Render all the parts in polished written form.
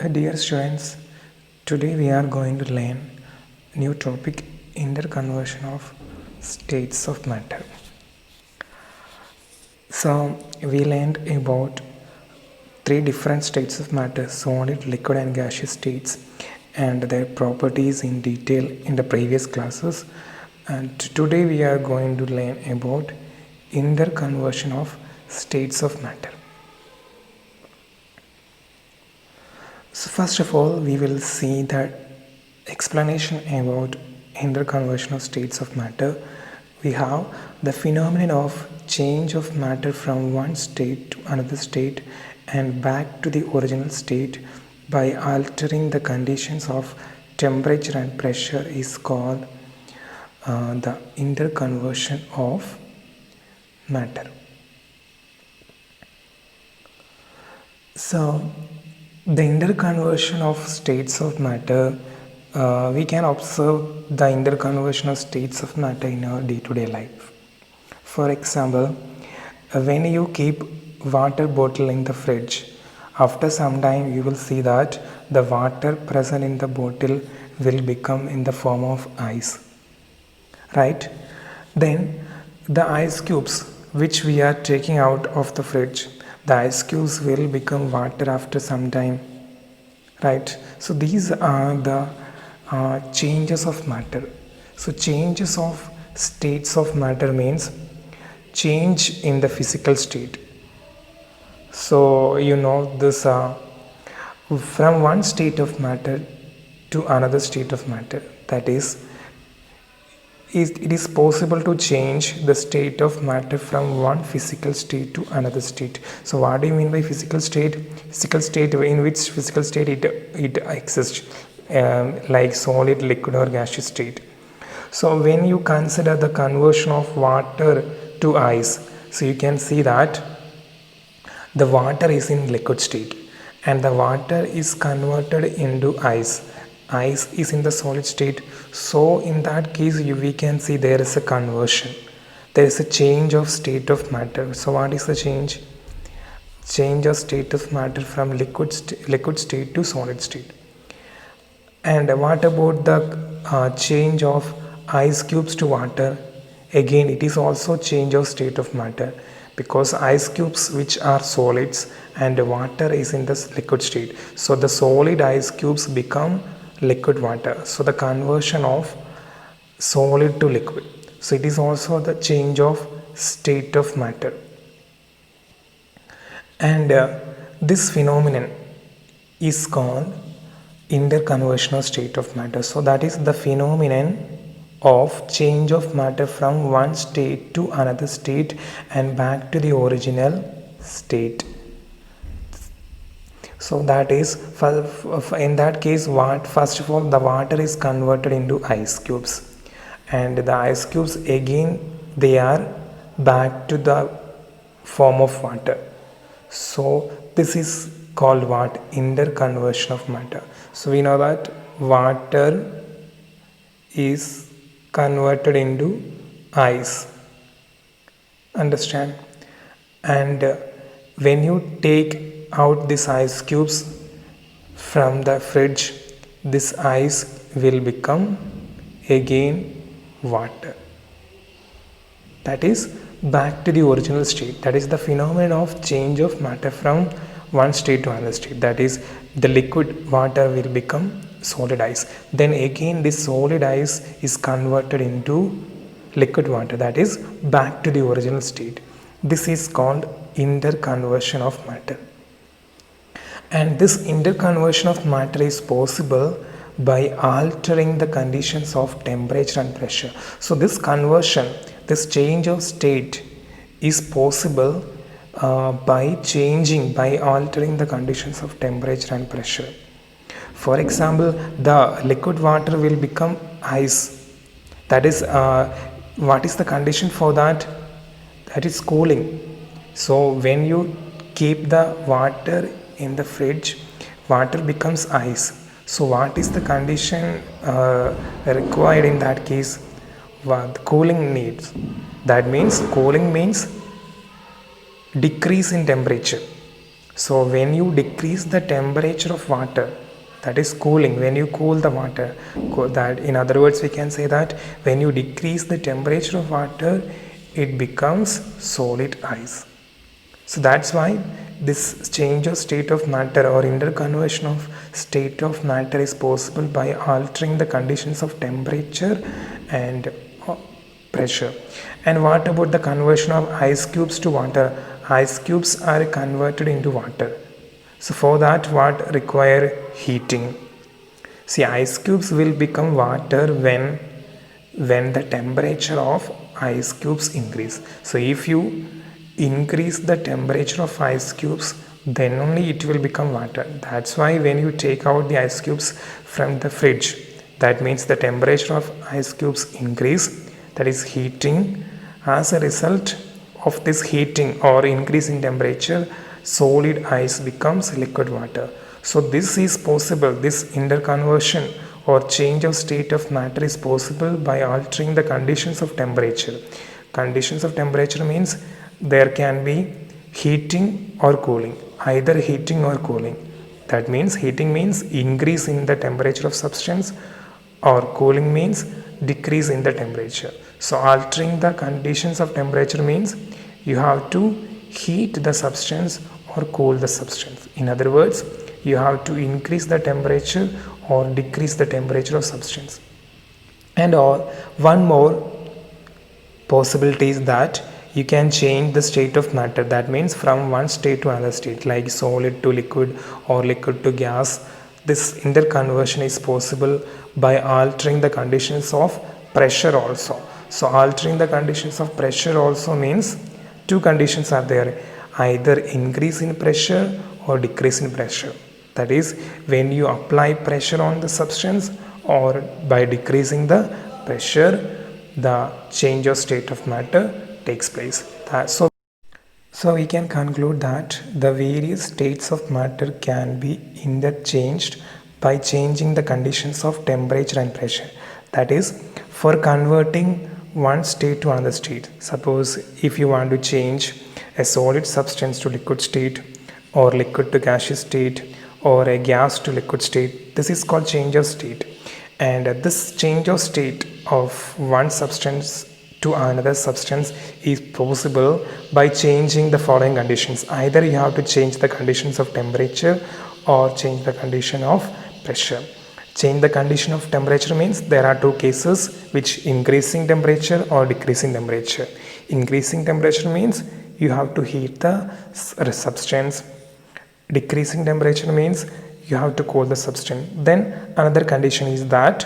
Dear students, today we are going to learn new topic interconversion of states of matter. So we learned about three different states of matter: solid, liquid and gaseous states, and their properties in detail in the previous classes. And today we are going to learn about interconversion of states of matter. So first of all, we will see the explanation about interconversion of states of matter. We have the phenomenon of change of matter from one state to another state and back to the original state by altering the conditions of temperature and pressure is called the interconversion of matter. So the interconversion of states of matter, we can observe the interconversion of states of matter in our day-to-day life. For example, when you keep water bottle in the fridge, after some time you will see that the water present in the bottle will become in the form of ice, right? Then the ice cubes which we are taking out of the fridge, the ice cubes will become water after some time, right? So these are the changes of matter. So changes of states of matter means change in the physical state. So you know this from one state of matter to another state of matter, that is it is possible to change the state of matter from one physical state to another state. So what do you mean by physical state? Physical state, in which physical state it exists, like solid, liquid or gaseous state. So when you consider the conversion of water to ice, so you can see that the water is in liquid state and the water is converted into ice. Ice is in the solid state. So in that case we can see there is a conversion. There is a change of state of matter. So what is the change? Change of state of matter from liquid state to solid state. And what about the change of ice cubes to water? Again, it is also change of state of matter, because ice cubes which are solids and water is in the liquid state. So the solid ice cubes become liquid water. So the conversion of solid to liquid. So it is also the change of state of matter. And this phenomenon is called interconversion of state of matter. So that is the phenomenon of change of matter from one state to another state and back to the original state. So that is, in that case, first of all the water is converted into ice cubes, and the ice cubes again they are back to the form of water. So this is called what? Interconversion of matter. So we know that water is converted into ice, understand? And when you take out these ice cubes from the fridge, this ice will become again water. That is back to the original state. That is the phenomenon of change of matter from one state to another state. That is, the liquid water will become solid ice. Then again this solid ice is converted into liquid water. That is back to the original state. This is called interconversion of matter. And this interconversion of matter is possible by altering the conditions of temperature and pressure. So this conversion, this change of state is possible by altering the conditions of temperature and pressure. For example, the liquid water will become ice. That is, what is the condition for that? That is cooling. So when you keep the water in the fridge, water becomes ice. So what is the condition required in that case? What cooling needs. That means cooling means decrease in temperature. So when you decrease the temperature of water, that is cooling, when you cool the water, that in other words we can say that when you decrease the temperature of water, it becomes solid ice. So that's why this change of state of matter or interconversion of state of matter is possible by altering the conditions of temperature and pressure. And what about the conversion of ice cubes to water? Ice cubes are converted into water. So for that what require heating. See, ice cubes will become water when the temperature of ice cubes increase. So if you increase the temperature of ice cubes, then only it will become water. That's why when you take out the ice cubes from the fridge, that means the temperature of ice cubes increase, that is heating. As a result of this heating or increase in temperature, solid ice becomes liquid water. So this is possible, this interconversion or change of state of matter is possible by altering the conditions of temperature. Conditions of temperature means there can be heating or cooling, either heating or cooling. That means heating means increase in the temperature of substance, or cooling means decrease in the temperature. So altering the conditions of temperature means you have to heat the substance or cool the substance. In other words, you have to increase the temperature or decrease the temperature of substance. And one more possibility is that you can change the state of matter. That means from one state to another state, like solid to liquid or liquid to gas. This interconversion is possible by altering the conditions of pressure also. So altering the conditions of pressure also means two conditions are there, either increase in pressure or decrease in pressure. That is when you apply pressure on the substance or by decreasing the pressure, the change of state of matter takes place. So we can conclude that the various states of matter can be interchanged by changing the conditions of temperature and pressure. That is, for converting one state to another state. Suppose if you want to change a solid substance to liquid state, or liquid to gaseous state, or a gas to liquid state, this is called change of state. And this change of state of one substance to another substance is possible by changing the following conditions. Either you have to change the conditions of temperature or change the condition of pressure. Change the condition of temperature means there are two cases, which increasing temperature or decreasing temperature. Increasing temperature means you have to heat the substance. Decreasing temperature means you have to cool the substance. Then another condition is that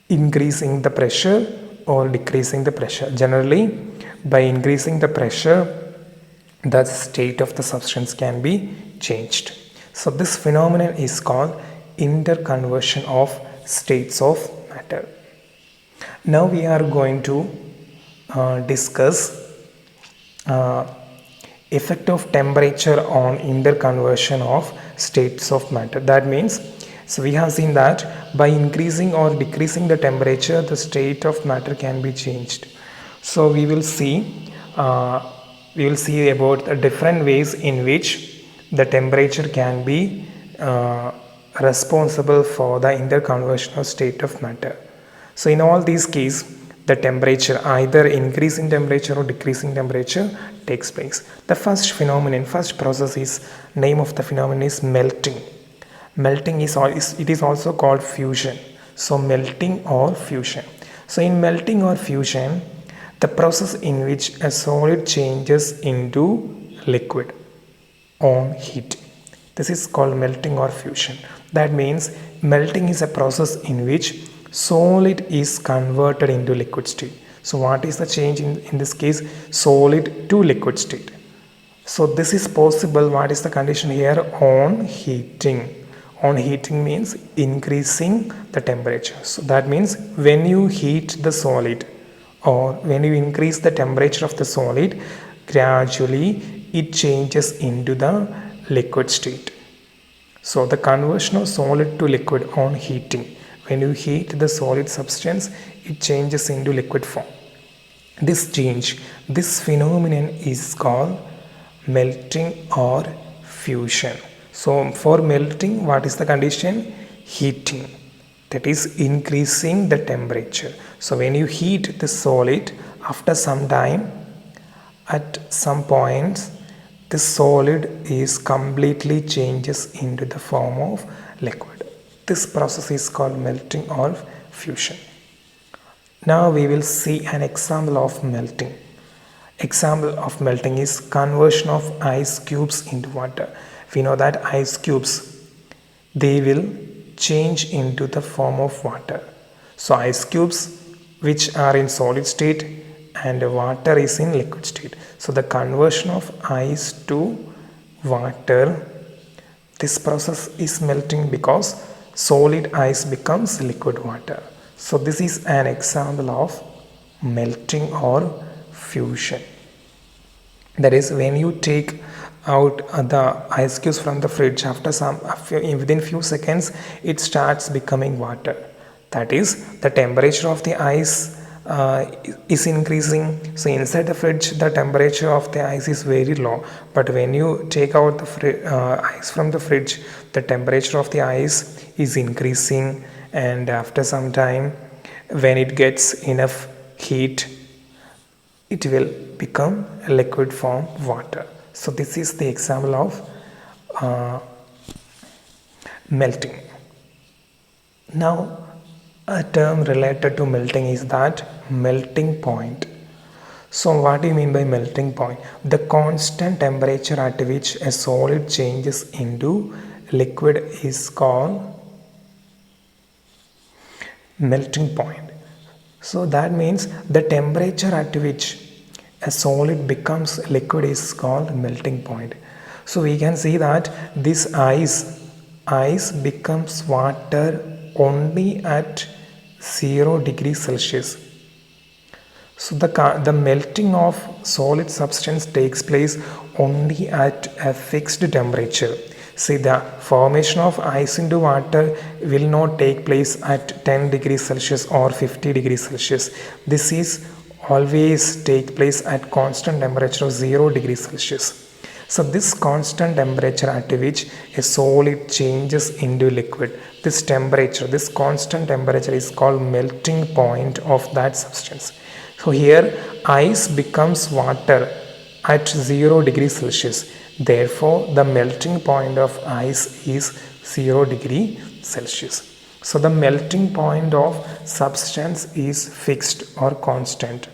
increasing the pressure or decreasing the pressure. Generally, by increasing the pressure, the state of the substance can be changed. So this phenomenon is called interconversion of states of matter. Now we are going to discuss effect of temperature on interconversion of states of matter. That means, so we have seen that by increasing or decreasing the temperature, the state of matter can be changed. So we will see about the different ways in which the temperature can be responsible for the interconversion of state of matter. So in all these cases, the temperature, either increase in temperature or decrease in temperature, takes place. The first process is, name of the phenomenon is melting. Melting is also called fusion. So melting or fusion. So in melting or fusion, the process in which a solid changes into liquid on heat. This is called melting or fusion. That means melting is a process in which solid is converted into liquid state. So what is the change in this case? Solid to liquid state. So this is possible. What is the condition here? On heating. On heating means increasing the temperature. So that means when you heat the solid or when you increase the temperature of the solid, gradually it changes into the liquid state. So the conversion of solid to liquid on heating. When you heat the solid substance, it changes into liquid form. This phenomenon is called melting or fusion. So for melting, what is the condition? Heating, that is increasing the temperature. So when you heat the solid, after some time, at some points, the solid is completely changes into the form of liquid. This process is called melting or fusion. Now we will see an example of melting. Example of melting is conversion of ice cubes into water. We know that ice cubes, they will change into the form of water. So ice cubes which are in solid state and water is in liquid state. So the conversion of ice to water, this process is melting because solid ice becomes liquid water. So this is an example of melting or fusion. That is, when you take out the ice cubes from the fridge, within few seconds it starts becoming water. That is, the temperature of the ice is increasing. So inside the fridge the temperature of the ice is very low, but when you take out the ice from the fridge, the temperature of the ice is increasing, and after some time, when it gets enough heat, it will become a liquid form water. So this is the example of melting. Now a term related to melting is that melting point. So what do you mean by melting point? The constant temperature at which a solid changes into liquid is called melting point. So that means the temperature at which a solid becomes liquid is called melting point. So we can see that this ice becomes water only at 0 degrees Celsius. So the melting of solid substance takes place only at a fixed temperature. See, the formation of ice into water will not take place at 10 degrees Celsius or 50 degrees Celsius. This is always take place at constant temperature of 0 degrees Celsius. So this constant temperature at which a solid changes into liquid, this constant temperature is called melting point of that substance. So here ice becomes water at 0 degrees Celsius. Therefore, the melting point of ice is 0 degree Celsius. So the melting point of substance is fixed or constant.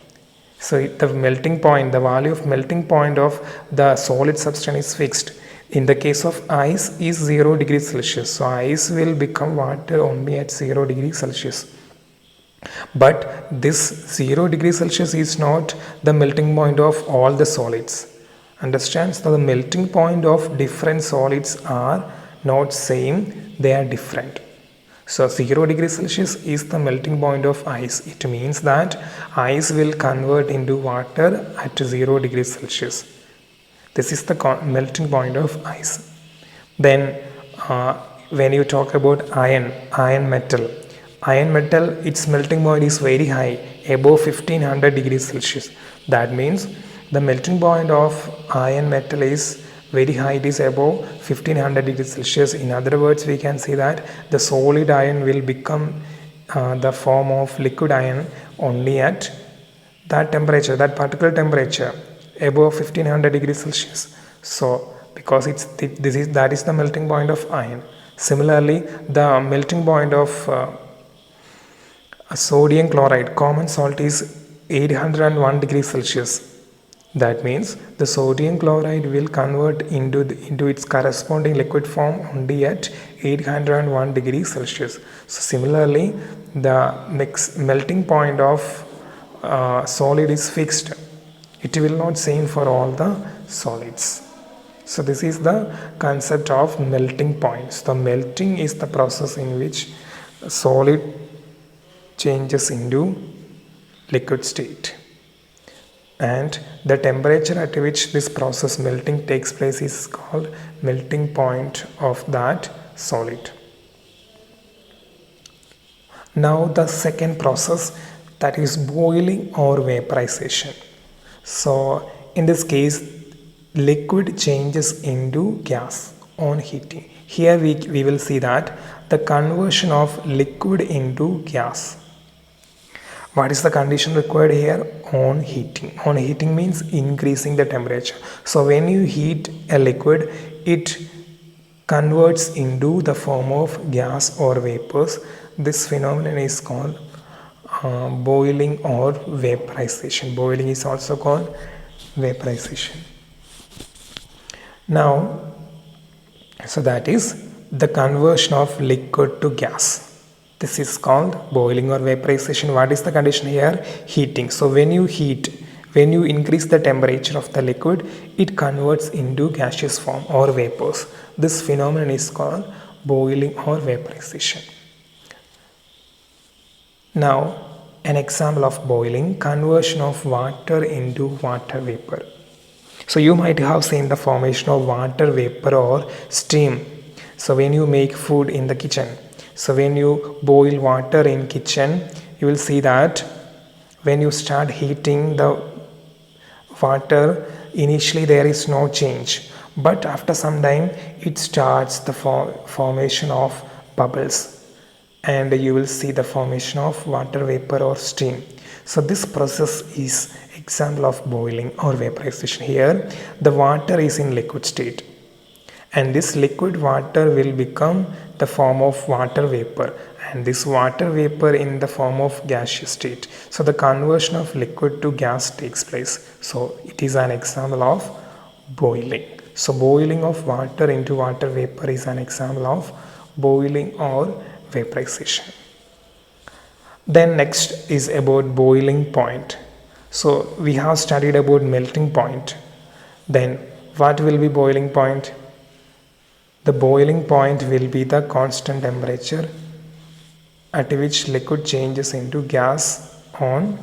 So the melting point, the value of melting point of the solid substance is fixed. In the case of ice is 0 degrees Celsius. So ice will become water only at 0 degrees Celsius. But this 0 degrees Celsius is not the melting point of all the solids. Understand? So the melting point of different solids are not same, they are different. So 0 degrees Celsius is the melting point of ice. It means that ice will convert into water at 0 degrees Celsius. This is the melting point of ice. Then when you talk about iron metal, its melting point is very high, above 1500 degrees Celsius. That means the melting point of iron metal is very high, it is above 1500 degrees Celsius. In other words, we can say that the solid iron will become the form of liquid iron only at that temperature, that particular temperature, above 1500 degrees Celsius. So because that is the melting point of iron. Similarly, the melting point of sodium chloride, common salt, is 801 degrees Celsius. That means the sodium chloride will convert into its corresponding liquid form only at 801 degrees Celsius. So similarly, the melting point of solid is fixed. It will not same for all the solids. So this is the concept of melting points. The melting is the process in which solid changes into liquid state, and the temperature at which this process melting takes place is called melting point of that solid. Now the second process, that is boiling or vaporization. So in this case, liquid changes into gas on heating. Here we will see that the conversion of liquid into gas. What is the condition required here? On heating. On heating means increasing the temperature. So when you heat a liquid, it converts into the form of gas or vapors. This phenomenon is called boiling or vaporization. Boiling is also called vaporization. Now, so that is the conversion of liquid to gas. This is called boiling or vaporization. What is the condition here? Heating. So when you heat, when you increase the temperature of the liquid, it converts into gaseous form or vapors. This phenomenon is called boiling or vaporization. Now, an example of boiling: conversion of water into water vapor. So you might have seen the formation of water vapor or steam. So when you make food in the kitchen, so when you boil water in kitchen, you will see that when you start heating the water, initially there is no change, but after some time it starts the formation of bubbles, and you will see the formation of water vapor or steam. So this process is example of boiling or vaporization. Here the water is in liquid state, and this liquid water will become the form of water vapor, and this water vapor in the form of gaseous state. So the conversion of liquid to gas takes place. So it is an example of boiling. So boiling of water into water vapor is an example of boiling or vaporization. Then next is about boiling point. So we have studied about melting point. Then what will be boiling point? The boiling point will be the constant temperature at which liquid changes into gas on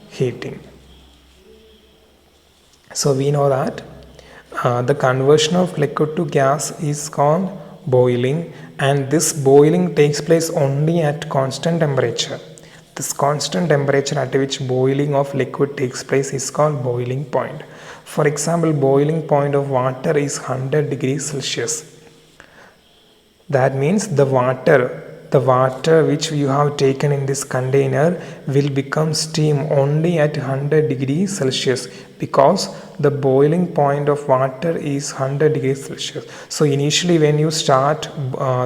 heating. So we know that the conversion of liquid to gas is called boiling, and this boiling takes place only at constant temperature. This constant temperature at which boiling of liquid takes place is called boiling point. For example, boiling point of water is 100 degrees Celsius. That means the water which you have taken in this container will become steam only at 100 degrees Celsius, because the boiling point of water is 100 degrees Celsius. So initially when you start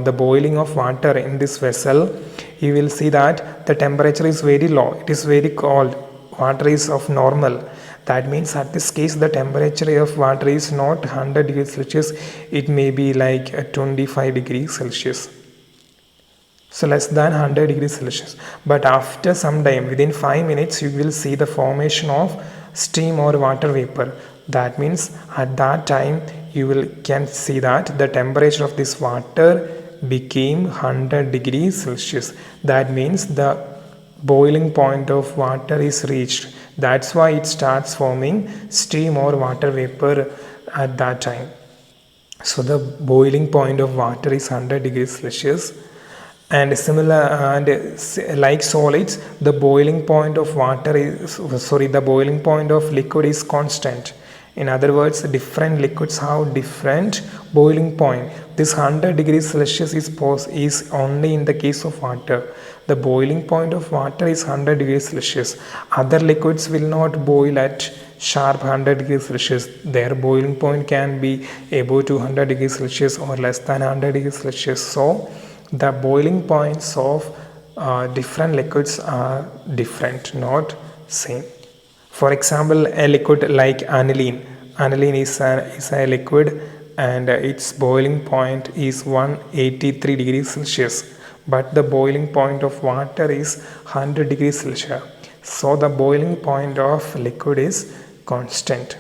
the boiling of water in this vessel, you will see that the temperature is very low, it is very cold, water is of normal. That means at this case the temperature of water is not 100 degrees Celsius, it may be like 25 degrees Celsius. So less than 100 degrees Celsius. But after some time, within 5 minutes, you will see the formation of steam or water vapor. That means at that time you can see that the temperature of this water became 100 degrees Celsius. That means the boiling point of water is reached. That's why it starts forming steam or water vapor at that time. So the boiling point of water is 100 degrees Celsius. And similar like solids, the boiling point of the boiling point of liquid is constant. In other words, different liquids have different boiling point. This 100 degrees Celsius is only in the case of water. The boiling point of water is 100 degrees Celsius. Other liquids will not boil at sharp 100 degrees Celsius. Their boiling point can be above 200 degrees Celsius or less than 100 degrees Celsius. So the boiling points of different liquids are different, not same. For example, a liquid like aniline. Aniline is a liquid, and its boiling point is 183 degrees Celsius. But the boiling point of water is 100 degrees Celsius. So the boiling point of liquid is constant.